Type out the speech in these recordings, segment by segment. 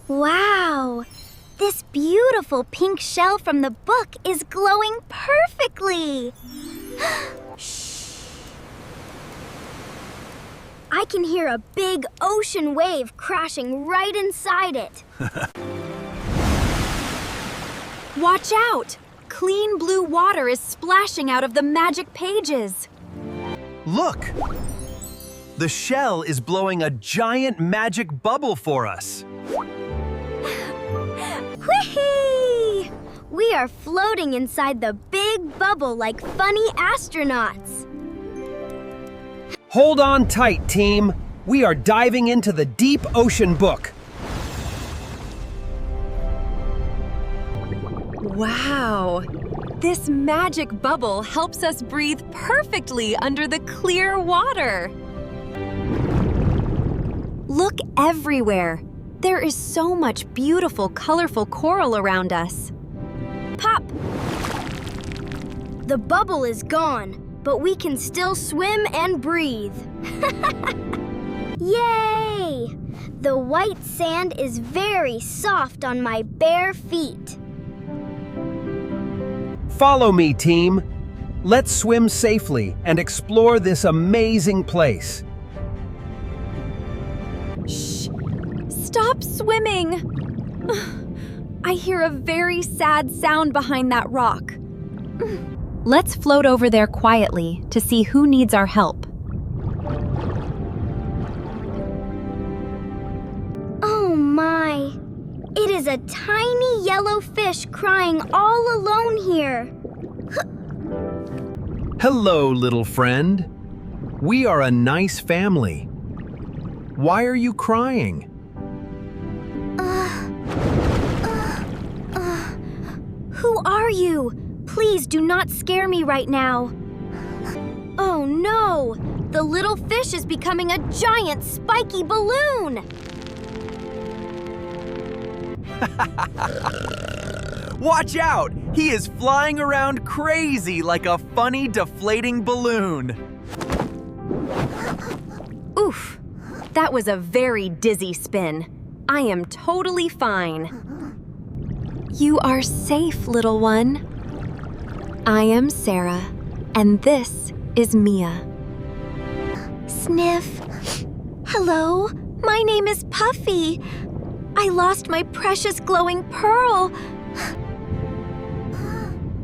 Wow! This beautiful pink shell from the book is glowing perfectly! Shh! I can hear a big ocean wave crashing right inside it. Watch out! Clean blue water is splashing out of the magic pages. Look! The shell is blowing a giant magic bubble for us. Whee! We are floating inside the big bubble like funny astronauts. Hold on tight, team. We are diving into the deep ocean book. Wow! This magic bubble helps us breathe perfectly under the clear water. Look everywhere. There is so much beautiful, colorful coral around us. Pop! The bubble is gone, but we can still swim and breathe. Yay! The white sand is very soft on my bare feet. Follow me, team. Let's swim safely and explore this amazing place. Shh! Stop swimming! I hear a very sad sound behind that rock. Let's float over there quietly to see who needs our help. Oh my! It is a tiny yellow fish crying all alone here. Hello, little friend. We are a nice family. Why are you crying? Who are you? Please do not scare me right now. Oh no! The little fish is becoming a giant spiky balloon! Watch out! He is flying around crazy like a funny deflating balloon. Oof! That was a very dizzy spin. I am totally fine. You are safe, little one. I am Sarah, and this is Mia. Sniff. Hello, my name is Puffy. I lost my precious glowing pearl.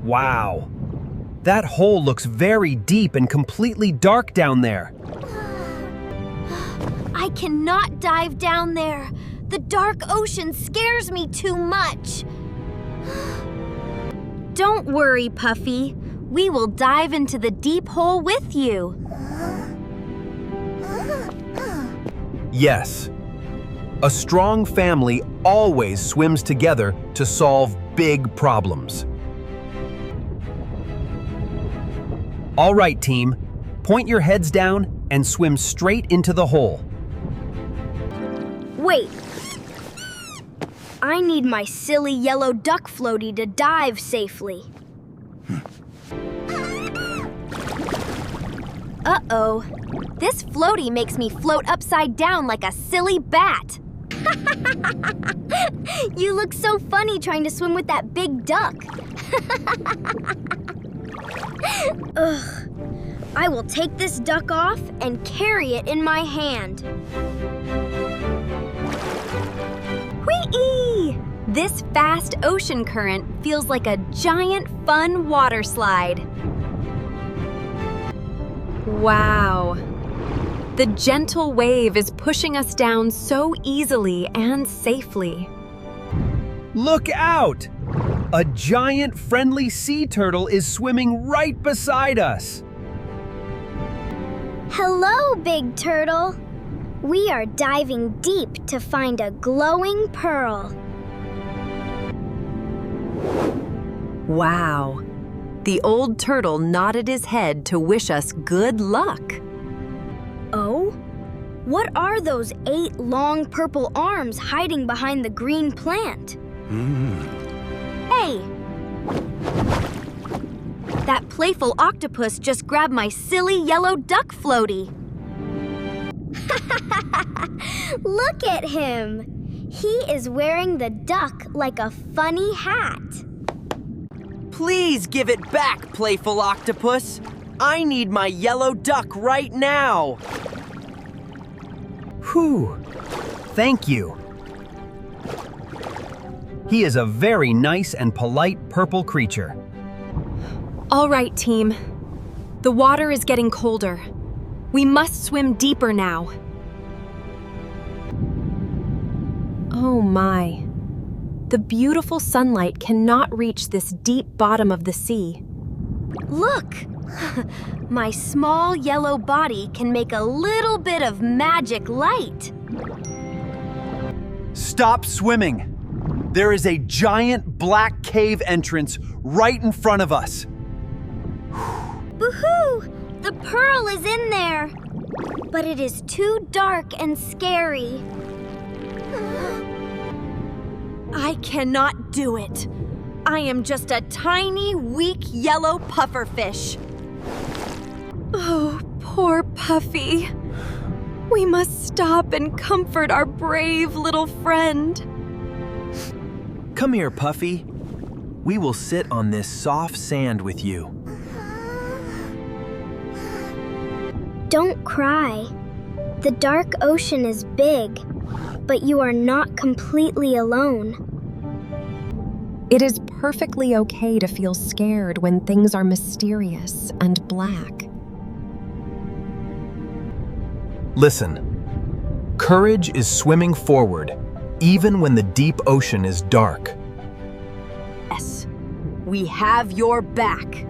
Wow. That hole looks very deep and completely dark down there. I cannot dive down there. The dark ocean scares me too much. Don't worry, Puffy. We will dive into the deep hole with you. Yes. A strong family always swims together to solve big problems. All right, team. Point your heads down and swim straight into the hole. Wait. I need my silly yellow duck floatie to dive safely. Uh-oh. This floatie makes me float upside down like a silly bat. You look so funny trying to swim with that big duck. Ugh. I will take this duck off and carry it in my hand. Whee! This fast ocean current feels like a giant fun water slide. Wow! The gentle wave is pushing us down so easily and safely. Look out! A giant friendly sea turtle is swimming right beside us. Hello, Big Turtle. We are diving deep to find a glowing pearl. Wow! The old turtle nodded his head to wish us good luck. Oh? What are those 8 long purple arms hiding behind the green plant? Hey! That playful octopus just grabbed my silly yellow duck floatie. Look at him! He is wearing the duck like a funny hat. Please give it back, playful octopus. I need my yellow duck right now. Whew. Thank you. He is a very nice and polite purple creature. All right, team. The water is getting colder. We must swim deeper now. Oh my. The beautiful sunlight cannot reach this deep bottom of the sea. Look! My small yellow body can make a little bit of magic light. Stop swimming. There is a giant black cave entrance right in front of us. Boo-hoo! The pearl is in there. But it is too dark and scary. I cannot do it. I am just a tiny, weak yellow pufferfish. Oh, poor Puffy. We must stop and comfort our brave little friend. Come here, Puffy. We will sit on this soft sand with you. Don't cry. The dark ocean is big, but you are not completely alone. It is perfectly okay to feel scared when things are mysterious and black. Listen, courage is swimming forward, even when the deep ocean is dark. Yes, we have your back.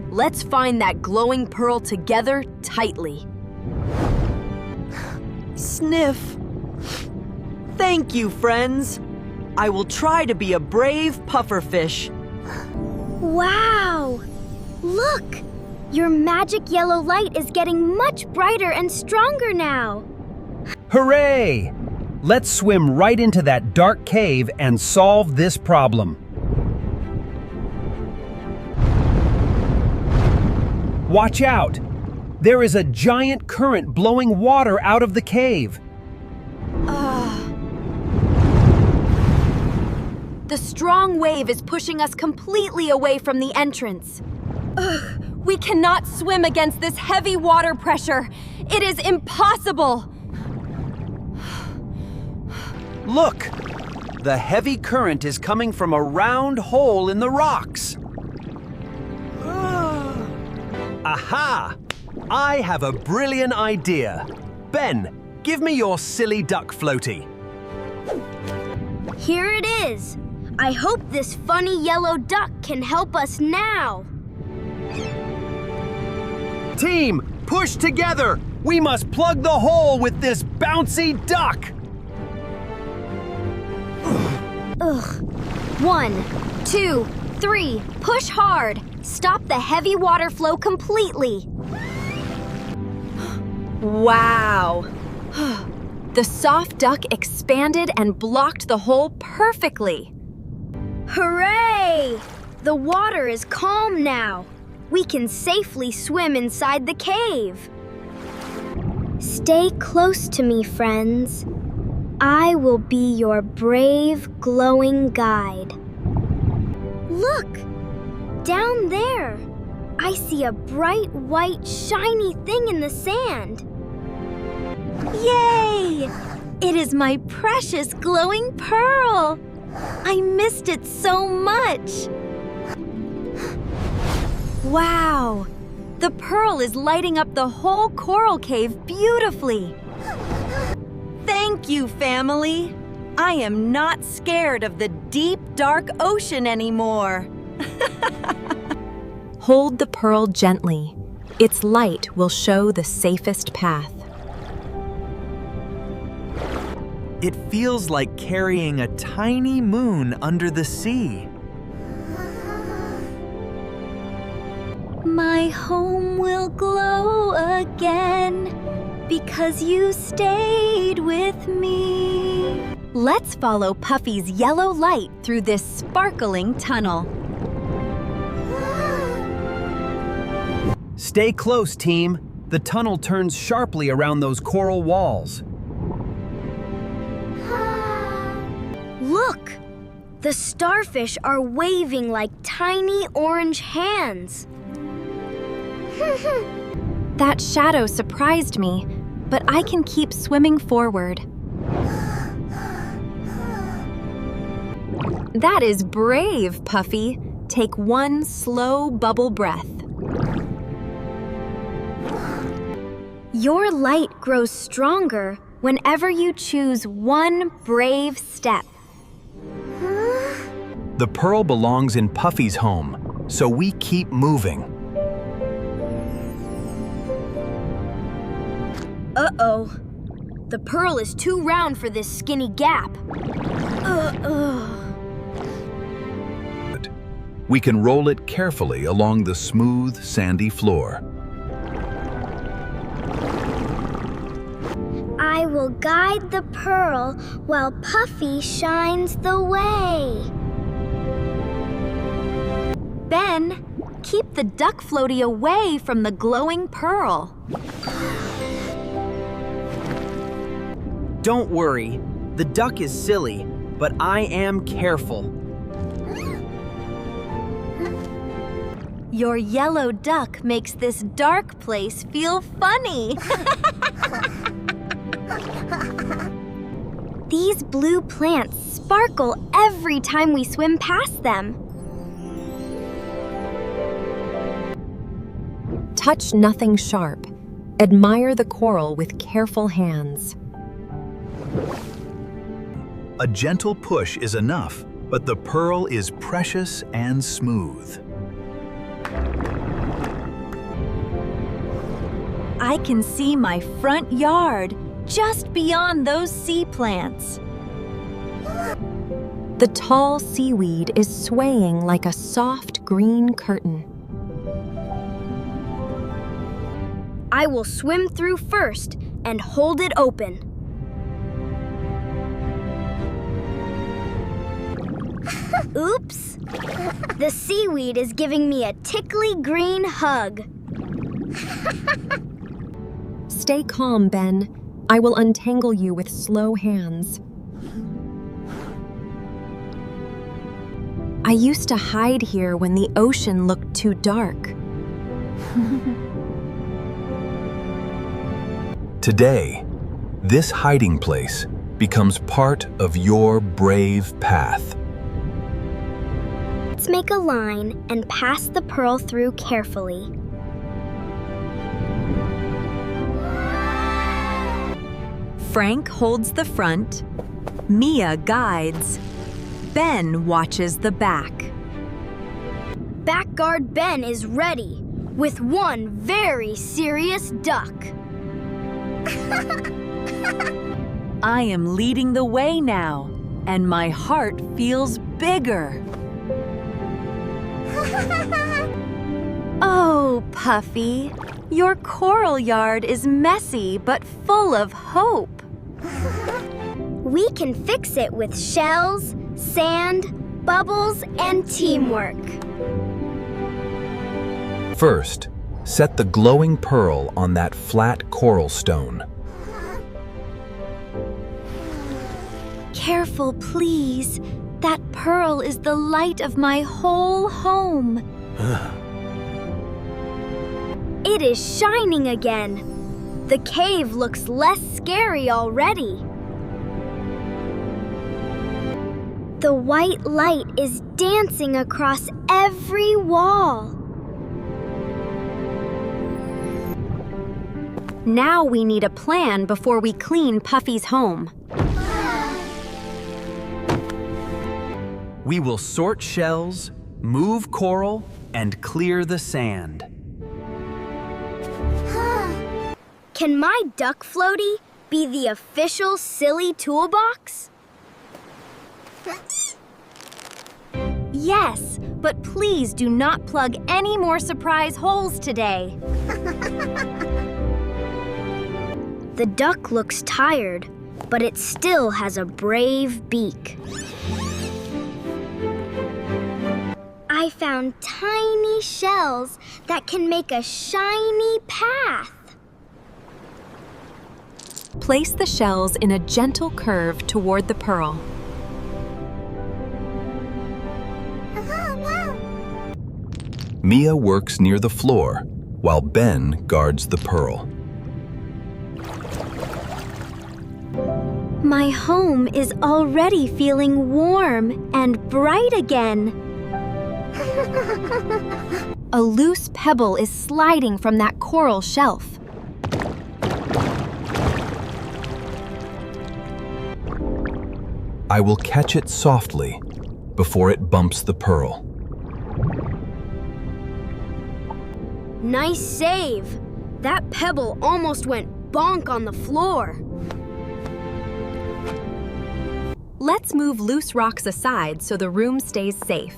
Let's find that glowing pearl together tightly. Sniff. Thank you, friends. I will try to be a brave pufferfish. Wow! Look! Your magic yellow light is getting much brighter and stronger now. Hooray! Let's swim right into that dark cave and solve this problem. Watch out! There is a giant current blowing water out of the cave. The strong wave is pushing us completely away from the entrance. We cannot swim against this heavy water pressure. It is impossible. Look! The heavy current is coming from a round hole in the rocks. Aha! I have a brilliant idea. Ben, give me your silly duck floatie. Here it is. I hope this funny yellow duck can help us now. Team, push together! We must plug the hole with this bouncy duck! Ugh. 1, 2, 3. Push hard. Stop the heavy water flow completely. Wow. The soft duck expanded and blocked the hole perfectly. Hooray! The water is calm now. We can safely swim inside the cave. Stay close to me, friends. I will be your brave, glowing guide. Look! Down there! I see a bright, white, shiny thing in the sand. Yay! It is my precious glowing pearl. I missed it so much. Wow! The pearl is lighting up the whole coral cave beautifully. Thank you, family. I am not scared of the deep, dark ocean anymore. Hold the pearl gently. Its light will show the safest path. It feels like carrying a tiny moon under the sea. My home will glow again because you stayed with me. Let's follow Puffy's yellow light through this sparkling tunnel. Stay close, team. The tunnel turns sharply around those coral walls. Look! The starfish are waving like tiny orange hands. That shadow surprised me, but I can keep swimming forward. That is brave, Puffy. Take one slow bubble breath. Your light grows stronger whenever you choose one brave step. The pearl belongs in Puffy's home, so we keep moving. Uh-oh. The pearl is too round for this skinny gap. We can roll it carefully along the smooth, sandy floor. I will guide the pearl while Puffy shines the way. Ben, keep the duck floatie away from the glowing pearl. Don't worry, the duck is silly, but I am careful. Your yellow duck makes this dark place feel funny. These blue plants sparkle every time we swim past them. Touch nothing sharp. Admire the coral with careful hands. A gentle push is enough, but the pearl is precious and smooth. I can see my front yard just beyond those sea plants. The tall seaweed is swaying like a soft green curtain. I will swim through first and hold it open. Oops! The seaweed is giving me a tickly green hug. Stay calm, Ben. I will untangle you with slow hands. I used to hide here when the ocean looked too dark. Today, this hiding place becomes part of your brave path. Let's make a line and pass the pearl through carefully. Frank holds the front, Mia guides, Ben watches the back. Backguard Ben is ready with one very serious duck. I am leading the way now, and my heart feels bigger. Oh, Puffy, your coral yard is messy but full of hope. We can fix it with shells, sand, bubbles, and teamwork. First, set the glowing pearl on that flat coral stone. Careful, please. That pearl is the light of my whole home. It is shining again. The cave looks less scary already. The white light is dancing across every wall. Now we need a plan before we clean Puffy's home. We will sort shells, move coral, and clear the sand. Can my duck floatie be the official silly toolbox? Yes, but please do not plug any more surprise holes today. The duck looks tired, but it still has a brave beak. I found tiny shells that can make a shiny path. Place the shells in a gentle curve toward the pearl. Mia works near the floor, while Ben guards the pearl. My home is already feeling warm and bright again. A loose pebble is sliding from that coral shelf. I will catch it softly before it bumps the pearl. Nice save. That pebble almost went bonk on the floor. Let's move loose rocks aside so the room stays safe.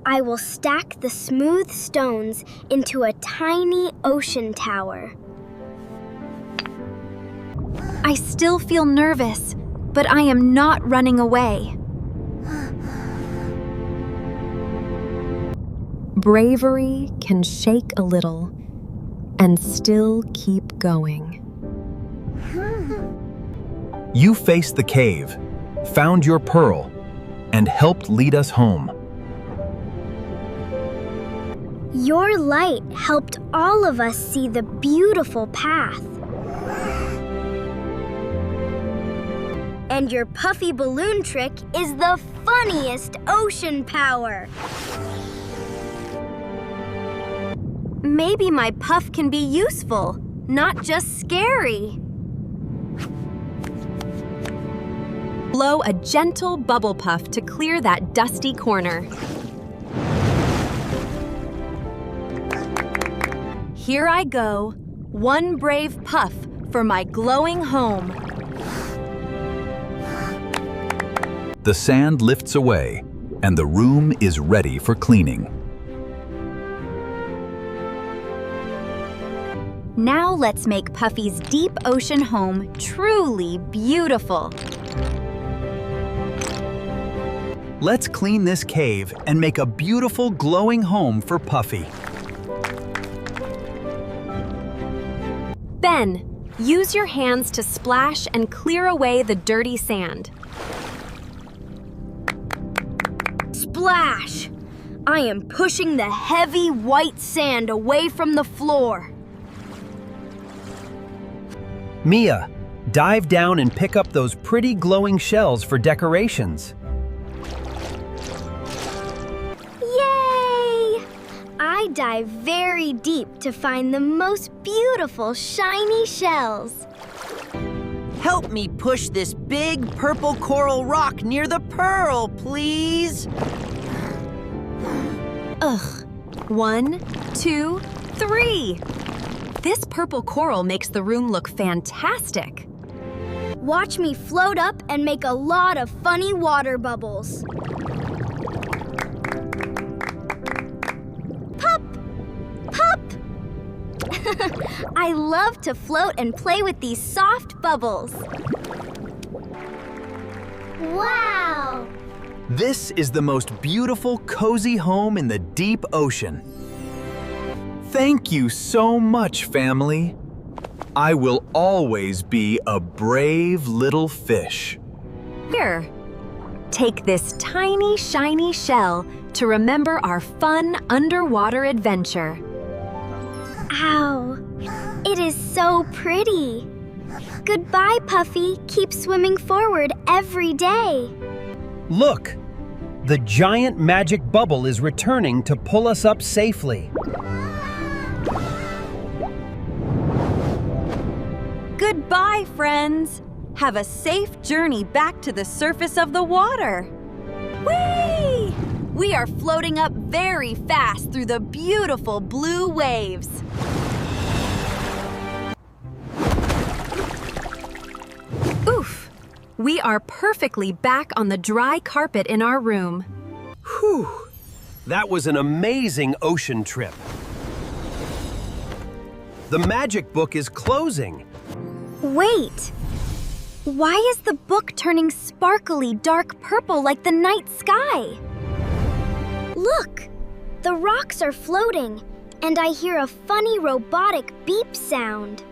I will stack the smooth stones into a tiny ocean tower. I still feel nervous, but I am not running away. Bravery can shake a little and still keep going. You faced the cave, found your pearl, and helped lead us home. Your light helped all of us see the beautiful path. And your puffy balloon trick is the funniest ocean power. Maybe my puff can be useful, not just scary. Blow a gentle bubble puff to clear that dusty corner. Here I go, one brave puff for my glowing home. The sand lifts away, and the room is ready for cleaning. Now let's make Puffy's deep ocean home truly beautiful. Let's clean this cave and make a beautiful glowing home for Puffy. Ben, use your hands to splash and clear away the dirty sand. Splash! I am pushing the heavy white sand away from the floor. Mia, dive down and pick up those pretty glowing shells for decorations. Yay! I dive very deep to find the most beautiful shiny shells. Help me push this big purple coral rock near the pearl, please. Ugh. 1, 2, 3. This purple coral makes the room look fantastic. Watch me float up and make a lot of funny water bubbles. Pop! Pop! I love to float and play with these soft bubbles. Wow! This is the most beautiful, cozy home in the deep ocean. Thank you so much, family. I will always be a brave little fish. Here, take this tiny, shiny shell to remember our fun underwater adventure. Ow! It is so pretty. Goodbye, Puffy. Keep swimming forward every day. Look! The giant magic bubble is returning to pull us up safely. Goodbye, friends. Have a safe journey back to the surface of the water. Whee! We are floating up very fast through the beautiful blue waves. Oof! We are perfectly back on the dry carpet in our room. Whew! That was an amazing ocean trip. The magic book is closing. Wait! Why is the book turning sparkly dark purple like the night sky? Look! The rocks are floating, and I hear a funny robotic beep sound.